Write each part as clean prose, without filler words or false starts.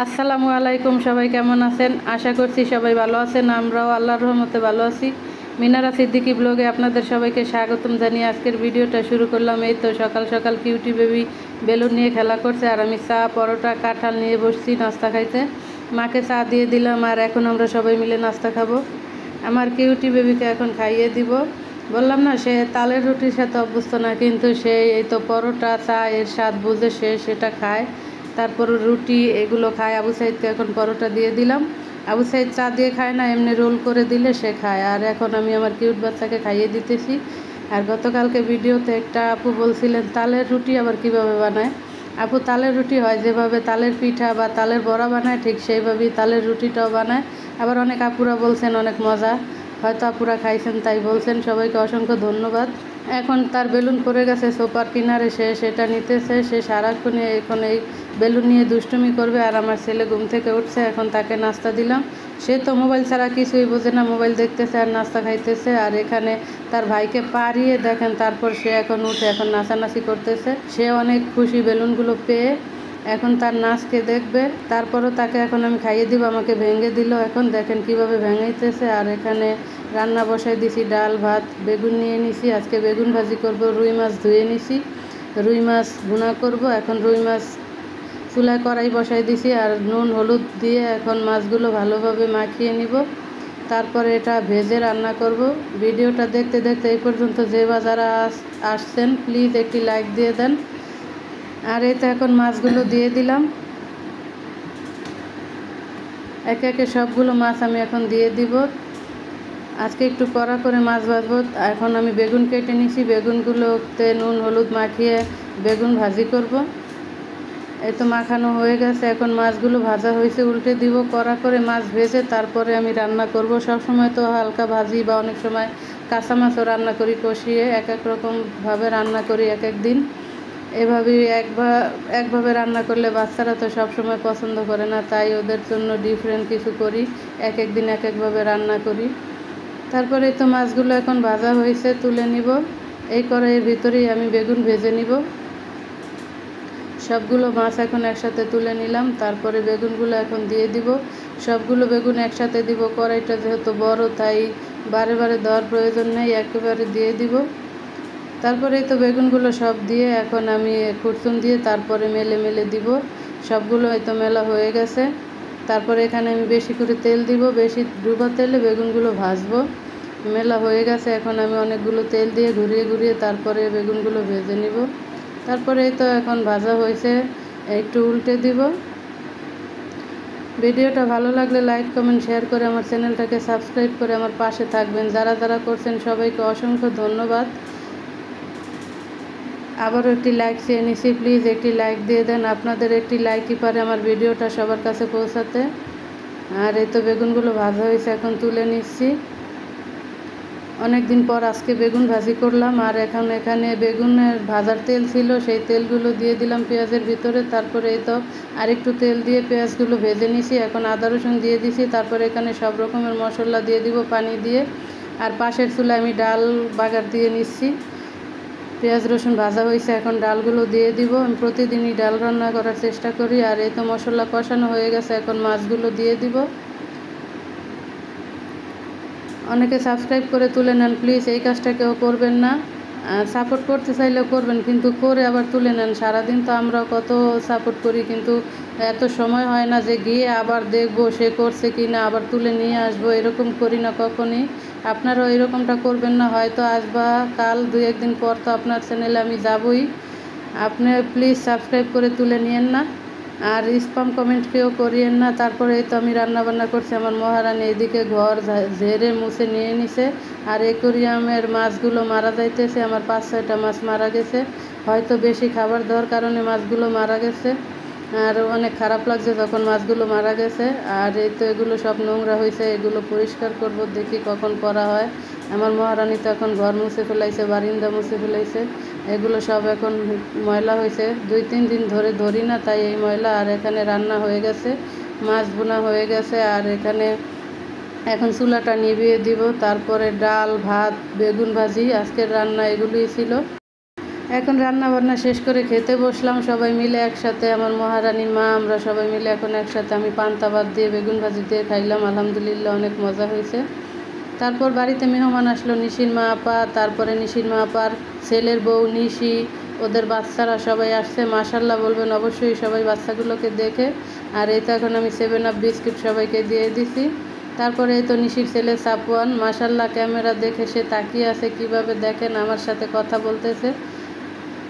আসসালামু আলাইকুম, সবাই কেমন আছেন? আশা করছি সবাই ভালো আছেন। আমরাও আল্লাহর রহমতে ভালো আছি। মিনারা সিদ্দিকী ব্লগে আপনাদের সবাইকে স্বাগতম জানিয়ে আজকের ভিডিওটা শুরু করলাম। এই তো সকাল সকাল কিউটি বেবি বেলুন নিয়ে খেলা করছে, আর আমি চা, পরোটা, কাঁঠাল নিয়ে বসছি নাস্তা খাইতে। মাকে চা দিয়ে দিলাম, আর এখন আমরা সবাই মিলে নাস্তা খাবো। আমার কিউটি বেবিকে এখন খাইয়ে দিব। বললাম না, সে তালের রুটির সাথে অভ্যস্ত না, কিন্তু সে এই তো পরোটা, চা এর স্বাদ বুঝে সে সেটা খায়। তারপর রুটি এগুলো খায়। আবু সাইদকে এখন পরোটা দিয়ে দিলাম। আবু সাইদ চা দিয়ে খায় না, এমনি রোল করে দিলে সে খায়। আর এখন আমি আমার কিউট বাচ্চাকে খাইয়ে দিতেছি। আর গতকালকে ভিডিওতে একটা আপু বলছিলেন তালের রুটি আবার কিভাবে বানায়। আপু, তালের রুটি হয় যেভাবে তালের পিঠা বা তালের বড়া বানায়, ঠিক সেইভাবেই তালের রুটিটাও বানায়। আবার অনেক আপুরা বলছেন অনেক মজা, হয়তো আপুরা খাইছেন তাই বলছেন। সবাইকে অসংখ্য ধন্যবাদ। এখন তার বেলুন পড়ে গেছে সোফার কিনারে, সে সেটা নিতেছে। সে সারাক্ষণে এখন এই বেলুন নিয়ে দুষ্টুমি করবে। আর আমার ছেলে ঘুম থেকে উঠছে, এখন তাকে নাস্তা দিলাম। সে তো মোবাইল ছাড়া কিছুই বোঝে না, মোবাইল দেখতেছে আর নাস্তা খাইতেছে। আর এখানে তার ভাইকে পারিয়ে দেখেন, তারপর সে এখন উঠে এখন নাচানাচি করতেছে। সে অনেক খুশি বেলুনগুলো পেয়ে। এখন তার নাচকে দেখবে, তারপরও তাকে এখন আমি খাইয়ে দিব। আমাকে ভেঙে দিল, এখন দেখেন কিভাবে ভেঙাইতেছে। আর এখানে রান্না বসাই দিছি, ডাল ভাত, বেগুন নিয়ে নিছি। আজকে বেগুন ভাজি করব। রুই মাছ ধুয়ে নিছি, রুই মাছ ভুনা করব। এখন রুই মাছ চুলায় কড়াই বসাই দিছি, আর নুন হলুদ দিয়ে এখন মাছগুলো ভালোভাবে মাখিয়ে নিব। তারপরে এটা ভেজে রান্না করব। ভিডিওটা দেখতে দেখতে এই পর্যন্ত যে যারা আসছেন প্লিজ একটি লাইক দিয়ে দেন। আর এই তো এখন মাছগুলো দিয়ে দিলাম। একে একে সবগুলো মাছ আমি এখন দিয়ে দিব। আজকে একটু কড়া করে মাছ ভাজবো। এখন আমি বেগুন কেটে নিছি, বেগুনগুলোতে নুন হলুদ মাখিয়ে বেগুন ভাজি করব। এই তো মাখানো হয়ে গেছে, এখন মাছগুলো ভাজা হয়েছে উল্টে দিব। কড়া করে মাছ ভেজে তারপরে আমি রান্না করব। সব সময় তো হালকা ভাজি বা অনেক সময় কাঁচা মাছও রান্না করি কষিয়ে, এক এক রকমভাবে রান্না করি এক এক দিন। এভাবেই একভাবে রান্না করলে বাচ্চারা তো সব সময় পছন্দ করে না, তাই ওদের জন্য ডিফারেন্ট কিছু করি, এক এক দিন এক একভাবে রান্না করি। তারপরে তো মাছগুলো এখন ভাজা হয়েছে, তুলে নিব। এই কড়াইয়ের ভিতরেই আমি বেগুন ভেজে নিব। সবগুলো মাছ এখন একসাথে তুলে নিলাম। তারপরে বেগুনগুলো এখন দিয়ে দিব। সবগুলো বেগুন একসাথে দিব। কড়াইটা যেহেতু বড়, তাই বারে বারে দেওয়ার প্রয়োজন নেই, একেবারে দিয়ে দিব। তারপরে তো বেগুনগুলো সব দিয়ে এখন আমি খুরচুন দিয়ে তারপরে মেলে মেলে দিব। সবগুলো হয়তো মেলা হয়ে গেছে। তারপরে এখানে আমি বেশি করে তেল দিব, বেশি ডুবা তেলে বেগুনগুলো ভাজবো। মেলা হয়ে গেছে, এখন আমি অনেকগুলো তেল দিয়ে ঘুরিয়ে ঘুরিয়ে তারপরে বেগুনগুলো ভেজে নিব। তারপরে তো এখন ভাজা হয়েছে, একটু উল্টে দিব। ভিডিওটা ভালো লাগলে লাইক কমেন্ট শেয়ার করে আমার চ্যানেলটাকে সাবস্ক্রাইব করে আমার পাশে থাকবেন। যারা যারা করছেন সবাইকে অসংখ্য ধন্যবাদ। আবারও একটি লাইক চেয়ে নিছি, প্লিজ একটি লাইক দিয়ে দেন। আপনাদের একটি লাইকই পারে আমার ভিডিওটা সবার কাছে পৌঁছাতে। আর এই তো বেগুনগুলো ভাজা হয়েছে, এখন তুলে নিচ্ছি। অনেক দিন পর আজকে বেগুন ভাজি করলাম। আর এখন এখানে বেগুনের ভাজার তেল ছিল, সেই তেলগুলো দিয়ে দিলাম পেঁয়াজের ভিতরে। তারপরে এই তো আরেকটু তেল দিয়ে পেঁয়াজগুলো ভেজে নিছি। এখন আদা রসুন দিয়ে দিছি। তারপরে এখানে সব রকমের মশলা দিয়ে দিব পানি দিয়ে। আর পাশের চুলায় আমি ডাল বাগার দিয়ে নিচ্ছি। পেঁয়াজ রসুন ভাজা হয়েছে, এখন ডালগুলো দিয়ে দিব। আমি প্রতিদিনই ডাল রান্না করার চেষ্টা করি। আর এই তো মশলা কষানো হয়ে গেছে, এখন মাছগুলো দিয়ে দিব। অনেকে সাবস্ক্রাইব করে তুলে নেন, প্লিজ এই কাজটা কেউ করবেন না। সাপোর্ট করতে চাইলেও করবেন, কিন্তু করে আবার তুলে নেন। সারাদিন তো আমরা কত সাপোর্ট করি, কিন্তু এত সময় হয় না যে গিয়ে আবার দেখবো সে করছে কি না, আবার তুলে নিয়ে আসবো, এরকম করি না কখনই। আপনারাও এরকমটা করবেন না। হয়তো আসবা কাল, 2-1 দিন পর তো আপনার চ্যানেলে আমি যাবই। আপনি প্লিজ সাবস্ক্রাইব করে তুলে নিয়েন না, আর স্প্যাম কমেন্ট কেউ করিয়েন না। তারপরে এই তো আমি রান্নাবান্না করছি। আমার মহারানী এদিকে ঘর ঝেড়ে মুছে নিয়ে নিছে। আর অ্যাকোরিয়ামের মাছগুলো মারা যাইতেছে। আমার 5-6টা মাছ মারা গেছে, হয়তো বেশি খাবার দেওয়ার কারণে মাছগুলো মারা গেছে। আর অনেক খারাপ লাগছে যখন মাছগুলো মারা গেছে। আর এই তো এগুলো সব নোংরা হয়েছে, এগুলো পরিষ্কার করব, দেখি কখন করা হয়। আমার মহারানী তো এখন ঘর মুছে ফেলাইছে, বারিন্দা মুছে ফেলাইছে। এগুলো সব এখন ময়লা হয়েছে, 2-3 দিন ধরে ধরি না, তাই এই ময়লা। আর এখানে রান্না হয়ে গেছে, মাছ বোনা হয়ে গেছে। আর এখানে এখন চুলাটা নিভিয়ে দিব। তারপরে ডাল ভাত বেগুন ভাজি, আজকের রান্না এগুলোই ছিল। এখন রান্না বান্না শেষ করে খেতে বসলাম সবাই মিলে একসাথে, আমার মহারানী মা আমরা সবাই মিলে এখন একসাথে। আমি পান্তা ভাত দিয়ে বেগুন ভাজি দিয়ে খাইলাম, আলহামদুলিল্লাহ অনেক মজা হয়েছে। তারপর বাড়িতে মেহমান আসলো, নিশির মা আপা, তারপরে নিশির মা আপার ছেলের বউ নিশি, ওদের বাচ্চারা সবাই আসছে। মাশাল্লাহ বলবেন অবশ্যই সবাই বাচ্চাগুলোকে দেখে। আর এই তো এখন আমি 7 আপ বিস্কিট সবাইকে দিয়ে দিছি। তারপরে এই তো নিশির ছেলে সাপওয়ান, মাশাল্লাহ ক্যামেরা দেখে সে তাকিয়ে আছে কীভাবে দেখেন, আমার সাথে কথা বলতেছে।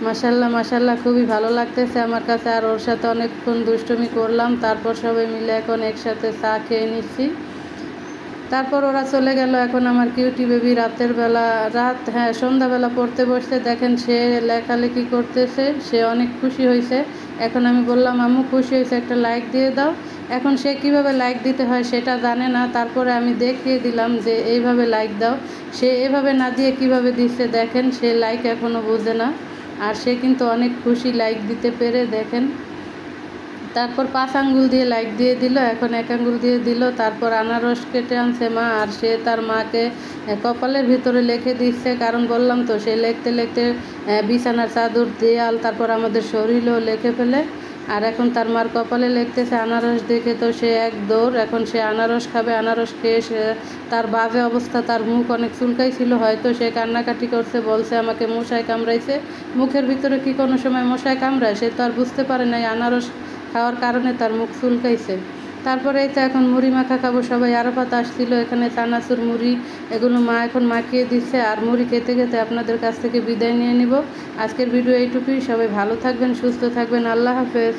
মাশাল্লাহ মাশাল্লাহ খুবই ভালো লাগতেছে আমার কাছে। আর ওর সাথে অনেকক্ষণ দুষ্টুমি করলাম, তারপর সবাই মিলে এখন একসাথে চা খেয়ে নিচ্ছি। তারপর ওরা চলে গেল। এখন আমার কিউটি বেবি সন্ধ্যাবেলা পড়তে বসতে, দেখেন সে লেখালেখি করতেছে, সে অনেক খুশি হয়েছে। এখন আমি বললাম আম্মু খুশি হয়েছে, একটা লাইক দিয়ে দাও। এখন সে কিভাবে লাইক দিতে হয় সেটা জানে না, তারপরে আমি দেখিয়ে দিলাম যে এইভাবে লাইক দাও। সে এভাবে না দিয়ে কিভাবে দিচ্ছে দেখেন, সে লাইক এখনও বোঝে না। আর সে কিন্তু অনেক খুশি লাইক দিতে পেরে, দেখেন। তারপর 5 আঙ্গুল দিয়ে লাইক দিয়ে দিল, এখন 1 আঙ্গুল দিয়ে দিল। তারপর আনারস কেটে আনছে মা, আর সে তার মাকে কপালের ভিতরে লিখে দিচ্ছে, কারণ বললাম তো সে লিখতে লিখতে বিছানার চাদর, দেয়াল, তারপর আমাদের শরীরও লিখে ফেলে। আর এখন তার মার কপালে লিখতেছে আনারস দেখে, তো সে এক দৌড়, এখন সে আনারস খাবে। আনারস খেয়ে সে তার বাজে অবস্থা, তার মুখ অনেক চুলকাই ছিল, হয়তো সে কান্নাকাটি করছে, বলছে আমাকে মশায় কামড়াইছে। মুখের ভিতরে কি কোনো সময় মশায় কামড়ায়? সে তো আর বুঝতে পারে নাই আনারস খাওয়ার কারণে তার মুখ চুলকাইছে। তারপরে এই তো এখন মুড়ি মাখা খাবো সবাই। আরাফাত আসছিল, এখানে চানাচুর মুড়ি এগুলো মা এখন মাখিয়ে দিচ্ছে। আর মুড়ি খেতে খেতে আপনাদের কাছ থেকে বিদায় নিয়ে নিব। আজকের ভিডিও এইটুকুই। সবাই ভালো থাকবেন, সুস্থ থাকবেন, আল্লাহ হাফেজ।